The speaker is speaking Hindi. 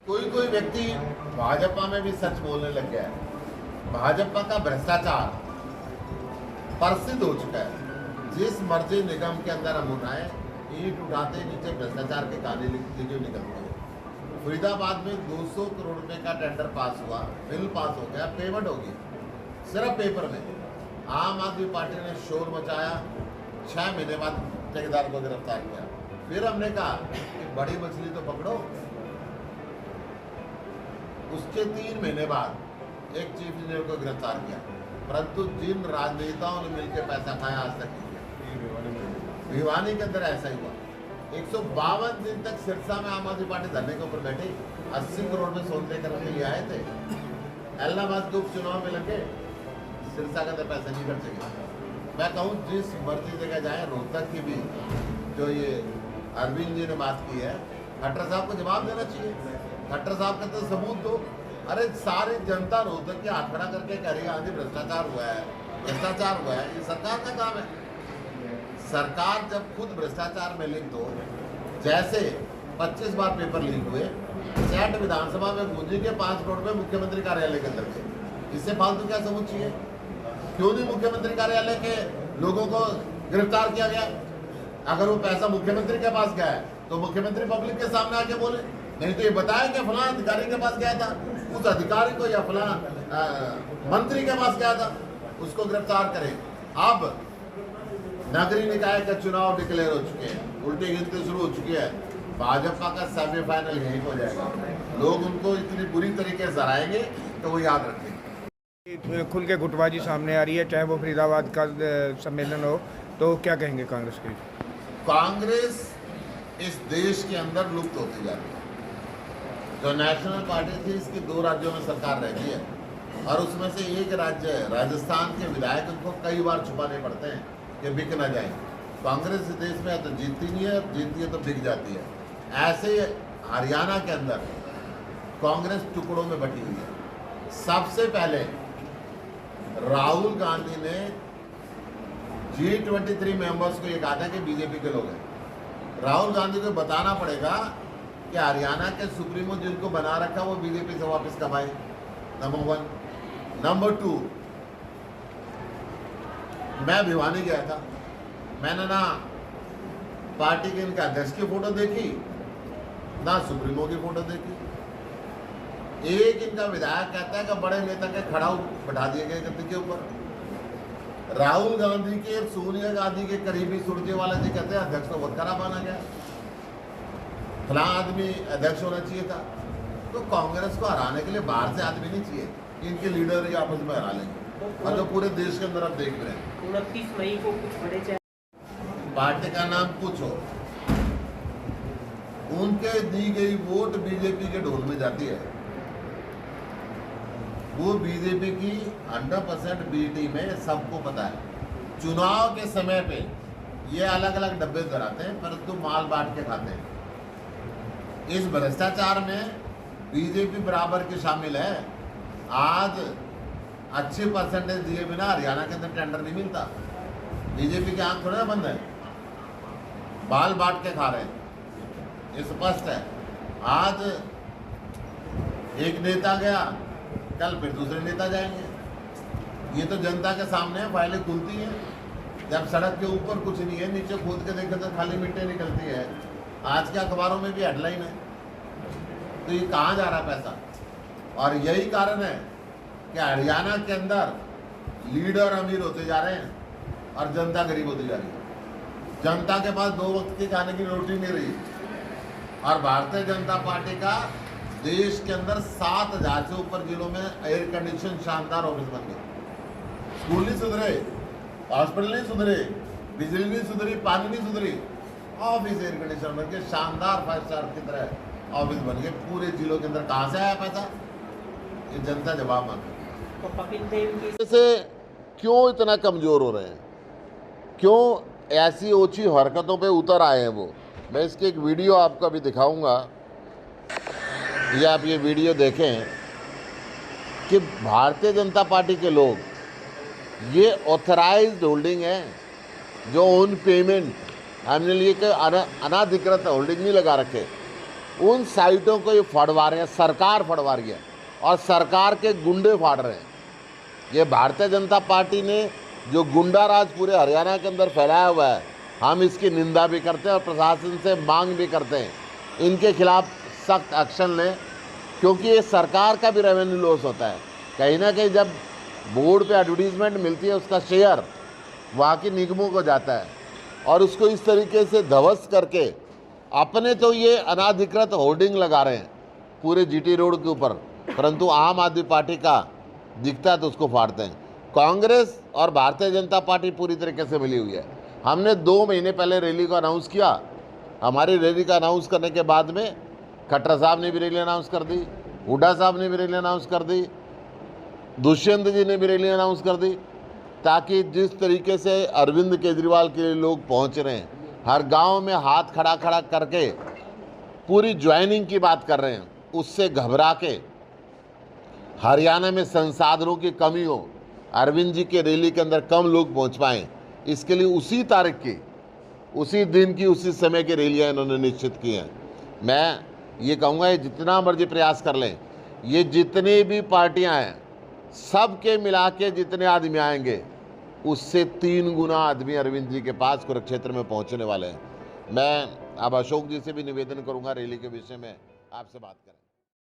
कोई कोई व्यक्ति भाजपा में भी सच बोलने लग गया है। भाजपा का भ्रष्टाचार प्रसिद्ध हो चुका है। जिस मर्जी निगम के अंदर हम उठाएं, ईंट उठाते नीचे भ्रष्टाचार के काले लिखे निकलते हैं। फरीदाबाद में 200 करोड़ रुपए का टेंडर पास हुआ, बिल पास हो गया, पेमेंट होगी सिर्फ पेपर में। आम आदमी पार्टी ने शोर मचाया, 6 महीने बाद ठेकेदार को गिरफ्तार किया। फिर हमने कहा कि बड़ी मछली तो पकड़ो। उसके 3 महीने बाद एक चीफ इंजीनियर को गिरफ्तार किया, परंतु जिन राजनेताओं ने मिलकर पैसा खाया आज तक नहीं किया। भिवानी के अंदर ऐसा ही हुआ। 152 दिन तक सिरसा में आम आदमी पार्टी धरने के ऊपर बैठी, 80 करोड़ में सोनते करके लिए आए थे। इलाहाबाद के उपचुनाव में लगे, सिरसा के अंदर पैसा नहीं खर्चे गए। मैं कहूँ जिस मर्जी जगह जाए, रोहतक की भी जो ये अरविंद जी ने बात की है, खट्टर साहब को जवाब देना चाहिए। खट्टर साहब कहते तो सबूत दो। अरे सारी जनता रोहतक के हाथ खड़ा करके कह रही है भ्रष्टाचार हुआ है, भ्रष्टाचार हुआ है। ये सरकार का काम है। सरकार जब खुद भ्रष्टाचार में लिप्त हो, जैसे 25 बार पेपर लीक हुए, सेट विधानसभा में गूंजी के 5 करोड़ रुपए मुख्यमंत्री कार्यालय के अंदर गए, इससे फालतू क्या सबूत चाहिए? क्यों नहीं मुख्यमंत्री कार्यालय के लोगों को गिरफ्तार किया गया? अगर वो पैसा मुख्यमंत्री के पास गया है तो मुख्यमंत्री पब्लिक के सामने आके बोले, नहीं तो ये बताया कि फलां अधिकारी के पास गया था, उस अधिकारी को या फलां मंत्री के पास गया था, उसको गिरफ्तार करें। अब नगरीय निकाय का चुनाव डिक्लेयर हो चुके हैं, उल्टी गिनती शुरू हो चुकी है। भाजपा का सेमीफाइनल यहीं हो जाएगा। लोग उनको इतनी बुरी तरीके से हराएंगे तो वो याद रखेंगे। खुल के गुटबाजी सामने आ रही है, चाहे वो फरीदाबाद का सम्मेलन हो, तो क्या कहेंगे कांग्रेस के? कांग्रेस इस देश के अंदर लुप्त होती जा रही है। जो नेशनल पार्टी थी, इसकी 2 राज्यों में सरकार रहती है और उसमें से एक राज्य है राजस्थान के विधायक, उनको कई बार छुपाने पड़ते हैं कि बिक ना जाए। कांग्रेस इस देश में तो जीतती नहीं है, जीतती है तो बिक जाती है। ऐसे हरियाणा के अंदर कांग्रेस टुकड़ों में बटी हुई है। सबसे पहले राहुल गांधी ने G23 मेंबर्स को ये कहा था कि बीजेपी के लोग हैं। राहुल गांधी को बताना पड़ेगा कि हरियाणा के सुप्रीमो जिनको बना रखा वो बीजेपी से वापस कब आए, नंबर 1। नंबर 2, मैं भिवानी गया था, मैंने ना पार्टी के इनके अध्यक्ष की फोटो देखी, ना सुप्रीमो की फोटो देखी। एक इनका विधायक कहता है कि बड़े नेता के खड़ाऊ बैठा दिए गए गद्दी के ऊपर। राहुल गांधी के, सोनिया गांधी के करीबी सुरजेवाला जी कहते हैं अध्यक्ष तो बहुत खराब माना गया, फलां आदमी अध्यक्ष होना चाहिए था। तो कांग्रेस को हराने के लिए बाहर से आदमी नहीं चाहिए, इनके लीडर ही आपस में हरा लेंगे। और जो पूरे देश के अंदर आप देख रहे हैं, 29 मई को कुछ बड़े पार्टी का नाम कुछ हो, उनके दी गई वोट बीजेपी के ढोल में जाती है। वो बीजेपी की 100% बी टीम है, सबको पता है। चुनाव के समय पे ये अलग अलग डब्बे धराते हैं, परंतु माल बांट के खाते हैं। इस भ्रष्टाचार में बीजेपी बराबर की शामिल है। आज अच्छी परसेंटेज दिए बिना हरियाणा के अंदर टेंडर नहीं मिलता। बीजेपी की आंख थोड़ा बंद है, बाल बांट के खा रहे हैं, ये स्पष्ट है। आज एक नेता गया, कल फिर दूसरे नेता जाएंगे। ये तो जनता के सामने है, फाइलें खुलती हैं। जब सड़क के ऊपर कुछ नहीं है, नीचे खोद के देखे तो खाली मिट्टी निकलती है। आज के अखबारों में भी हेडलाइन है। तो ये कहाँ जा रहा पैसा? और यही कारण है कि हरियाणा के अंदर लीडर अमीर होते जा रहे हैं और जनता गरीब होती जा रही है। जनता के पास 2 वक्त की खाने की रोटी नहीं रही। और भारतीय जनता पार्टी का देश के अंदर 7,000 से ऊपर जिलों में एयर कंडीशन शानदार ऑफिस बन गए। स्कूल नहीं सुधरे, हॉस्पिटल नहीं सुधरे, बिजली नहीं सुधरी, पानी नहीं सुधरी, ऑफिस एयर कंडीशन बन के शानदार 5 स्टार की तरह ऑफिस बन गए पूरे जिलों के अंदर। कहाँ से आया पैसा? ये जनता जवाब मांगे। जैसे क्यों इतना कमजोर हो रहे हैं, क्यों ऐसी ऊंची हरकतों पे उतर आए हैं वो? मैं इसकी एक वीडियो आपको अभी दिखाऊंगा। ये आप ये वीडियो देखें कि भारतीय जनता पार्टी के लोग ये ऑथराइज्ड होल्डिंग है, जो ऑन पेमेंट हमने लिए कि अनाधिकृत होल्डिंग नहीं लगा रखे। उन साइटों को ये फड़वा रहे हैं, सरकार फड़वा रही है और सरकार के गुंडे फाड़ रहे हैं। ये भारतीय जनता पार्टी ने जो गुंडा राज पूरे हरियाणा के अंदर फैलाया हुआ है, हम इसकी निंदा भी करते हैं और प्रशासन से मांग भी करते हैं इनके खिलाफ सख्त एक्शन लें, क्योंकि ये सरकार का भी रेवेन्यू लॉस होता है। कहीं ना कहीं जब बोर्ड पे एडवर्टीजमेंट मिलती है उसका शेयर वहाँ के निगमों को जाता है और उसको इस तरीके से ध्वस्त करके अपने तो ये अनाधिकृत होर्डिंग लगा रहे हैं पूरे जीटी रोड के ऊपर, परंतु आम आदमी पार्टी का दिखता है तो उसको फाड़ते हैं। कांग्रेस और भारतीय जनता पार्टी पूरी तरीके से मिली हुई है। हमने 2 महीने पहले रैली को अनाउंस किया। हमारी रैली का अनाउंस करने के बाद में खट्टर साहब ने भी रैली अनाउंस कर दी, हुड्डा साहब ने भी रैली अनाउंस कर दी, दुष्यंत जी ने भी रैली अनाउंस कर दी, ताकि जिस तरीके से अरविंद केजरीवाल के लिए लोग पहुंच रहे हैं, हर गांव में हाथ खड़ा खड़ा करके पूरी ज्वाइनिंग की बात कर रहे हैं, उससे घबरा के हरियाणा में संसाधनों की कमी हो, अरविंद जी के रैली के अंदर कम लोग पहुंच पाएँ, इसके लिए उसी तारीख की, उसी दिन की, उसी समय की रैलियाँ इन्होंने निश्चित की हैं। मैं ये कहूँगा ये जितना मर्जी प्रयास कर लें, ये जितनी भी पार्टियाँ हैं सब के मिला के जितने आदमी आएंगे उससे 3 गुना आदमी अरविंद जी के पास कुरुक्षेत्र में पहुँचने वाले हैं। मैं अब अशोक जी से भी निवेदन करूँगा रैली के विषय में आपसे बात करें।